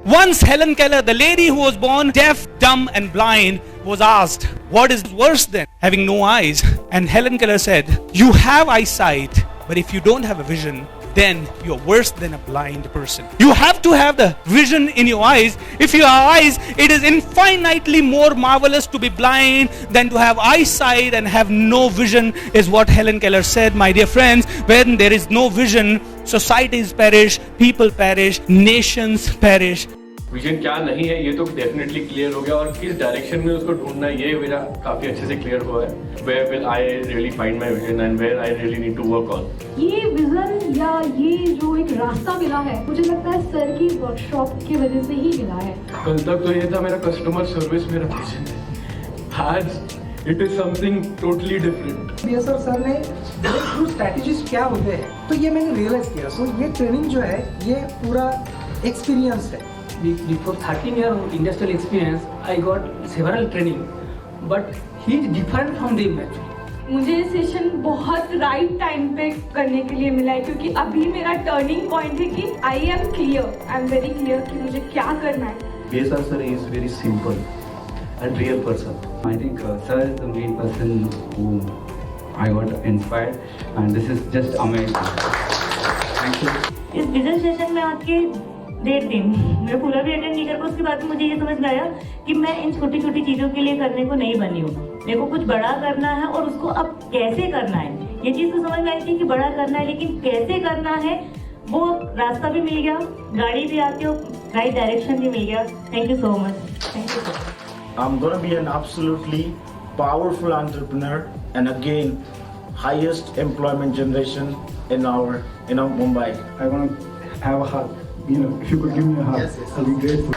Once Helen Keller, the lady who was born deaf, dumb and blind, was asked, what is worse than having no eyes? And Helen Keller said, you have eyesight, but if you don't have a vision, then you're worse than a blind person. You have to have the vision in your eyes. If you have eyes, it is infinitely more marvelous to be blind than to have eyesight and have no vision, is what Helen Keller said. My dear friends, when there is no vision, societies perish, people perish, nations perish. Vision क्या नहीं है ये तो definitely clear हो गया, और किस direction में उसको ढूंढना है ये मेरा काफी अच्छे से क्लियर हुआ है. Where will I really find my vision and where I really need to work on. ये विजन या ये जो एक रास्ता मिला है, मुझे लगता है सर की वर्कशॉप की वजह से ही मिला है. कल तक तो ये था मेरा कस्टमर सर्विस मेरा विजन है, आज it is something totally different. BSR sir ने ब्रेकथ्रू स्ट्रेटजीज क्या होते हैं तो ये मैंने रियलाइज किया. सो ये ट्रेनिंग जो है ये पूरा एक्सपीरियंस है. Before 13 years of industrial experience, I got several training, but he is different from them actually. मुझे ये सेशन बहुत राइट टाइम पे करने के लिए मिला है, क्योंकि अभी मेरा टर्निंग पॉइंट है कि I am clear, I am very clear कि मुझे क्या करना है. BSR sir is very simple and real person. I think sir is the main person who I got inspired, and this is just amazing. Thank you. इस vision session में आके 1.5 दिन मैं पूरा भी अटेंड नहीं कर पाया. उसके बाद मुझे ये समझ में आया कि मैं इन छोटी छोटी चीज़ों के लिए करने को नहीं बनी हूँ. मेरे को कुछ बड़ा करना है, और उसको अब कैसे करना है ये चीज़ तो समझ में आई थी कि बड़ा करना है, लेकिन कैसे करना है वो रास्ता भी मिल गया, गाड़ी भी आती हो, राइट डायरेक्शन भी मिल गया. Thank you so much. Thank you. I'm gonna be an absolutely powerful entrepreneur, and again highest employment generation in our Mumbai. I want to have a hug. You know, if you could give me a hug, I'll be grateful.